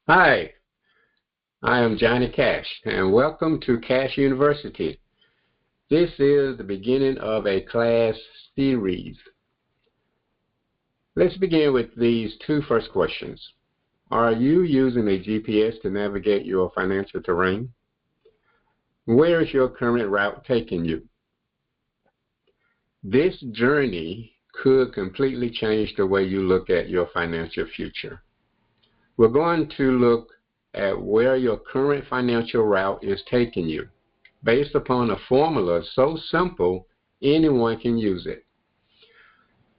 Hi, I am Johnny Cash, and welcome to Cash University. This is the beginning of a class series. Let's begin with these two first questions. Are you using a GPS to navigate your financial terrain? Where is your current route taking you? This journey could completely change the way you look at your financial future. We're going to look at where your current financial route is taking you, based upon a formula so simple anyone can use it.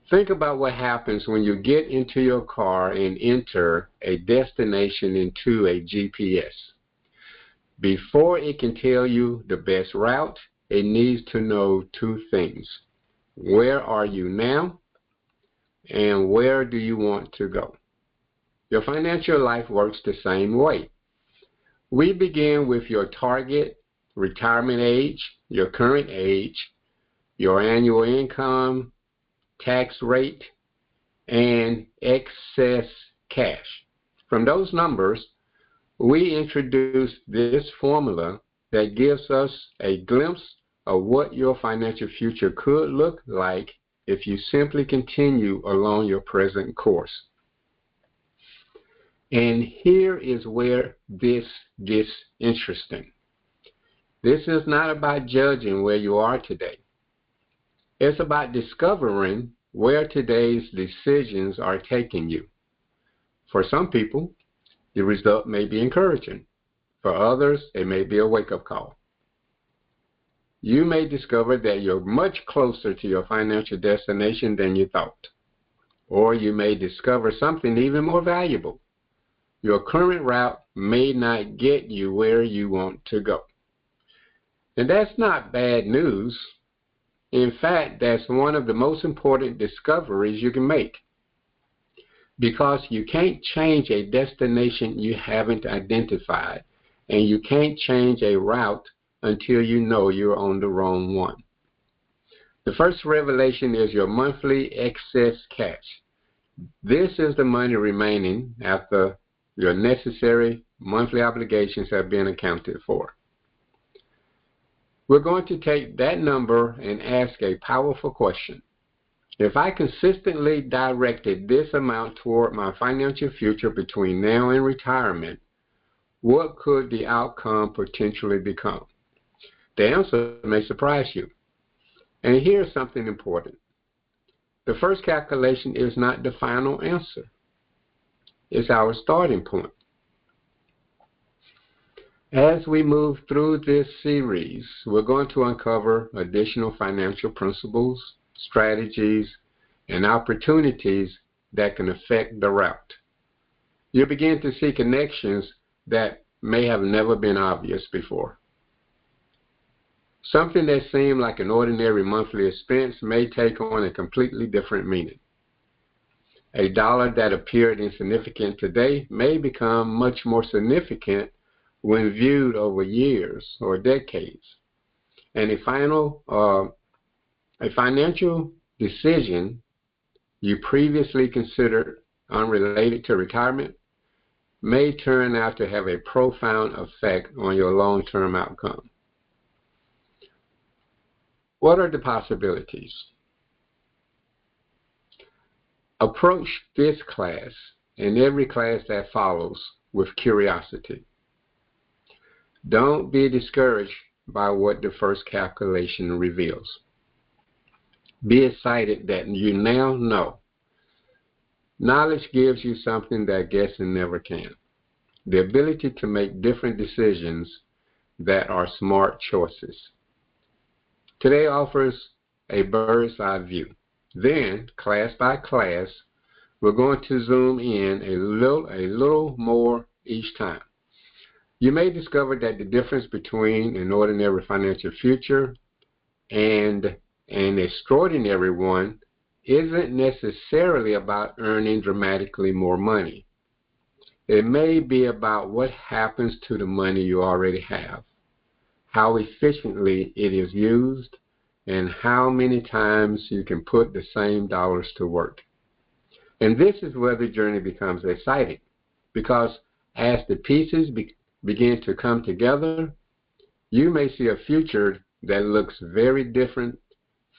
Think about what happens when you get into your car and enter a destination into a GPS. Before it can tell you the best route, it needs to know two things. Where are you now, and where do you want to go? Your financial life works the same way. We begin with your target retirement age, your current age, your annual income, tax rate, and excess cash. From those numbers, we introduce this formula that gives us a glimpse of what your financial future could look like if you simply continue along your present course. And here is where this gets interesting. This is not about judging where you are today. It's about discovering where today's decisions are taking you. For some people, the result may be encouraging. For others, it may be a wake-up call. You may discover that you're much closer to your financial destination than you thought. Or you may discover something even more valuable. Your current route may not get you where you want to go. And that's not bad news. In fact, that's one of the most important discoveries you can make, because you can't change a destination you haven't identified, and you can't change a route until you know you're on the wrong one. The first revelation is your monthly excess cash. This is the money remaining after your necessary monthly obligations have been accounted for. We're going to take that number and ask a powerful question. If I consistently directed this amount toward my financial future between now and retirement, what could the outcome potentially become? The answer may surprise you. And here's something important. The first calculation is not the final answer. It's our starting point. As we move through this series, we're going to uncover additional financial principles, strategies, and opportunities that can affect the route. You'll begin to see connections that may have never been obvious before. Something that seemed like an ordinary monthly expense may take on a completely different meaning. A dollar that appeared insignificant today may become much more significant when viewed over years or decades. And a financial decision you previously considered unrelated to retirement may turn out to have a profound effect on your long-term outcome. What are the possibilities? Approach this class and every class that follows with curiosity. Don't be discouraged by what the first calculation reveals. Be excited that you now know. Knowledge gives you something that guessing never can. The ability to make different decisions that are smart choices. Today offers a bird's eye view. Then, class by class, we're going to zoom in a little more each time. You may discover that the difference between an ordinary financial future and an extraordinary one isn't necessarily about earning dramatically more money. It may be about what happens to the money you already have, how efficiently it is used, and how many times you can put the same dollars to work. And this is where the journey becomes exciting, because As the pieces begin to come together, you may see a future that looks very different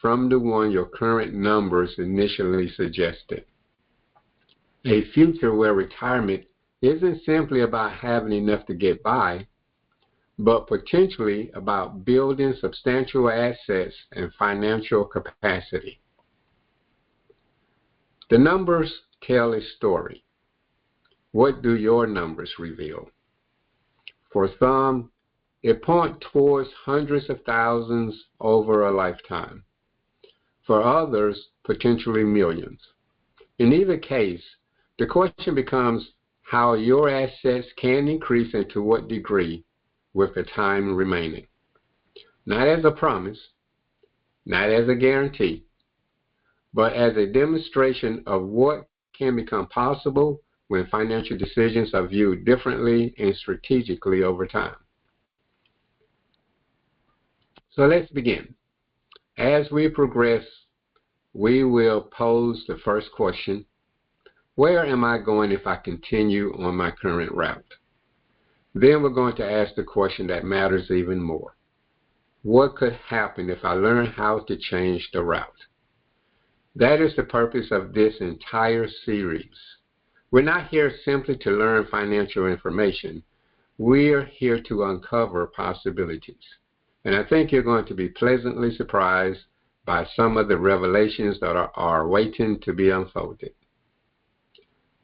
from the one your current numbers initially suggested. A future where retirement isn't simply about having enough to get by, but potentially about building substantial assets and financial capacity. The numbers tell a story. What do your numbers reveal? For some, it points towards hundreds of thousands over a lifetime. For others, potentially millions. In either case, the question becomes how your assets can increase and to what degree with the time remaining. Not as a promise, not as a guarantee, but as a demonstration of what can become possible when financial decisions are viewed differently and strategically over time. So let's begin. As we progress, we will pose the first question: where am I going if I continue on my current route? Then we're going to ask the question that matters even more. What could happen if I learn how to change the route? That is the purpose of this entire series. We're not here simply to learn financial information. We're here to uncover possibilities. And I think you're going to be pleasantly surprised by some of the revelations that are waiting to be unfolded.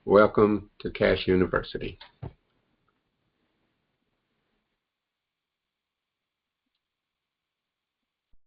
Welcome to Cash University.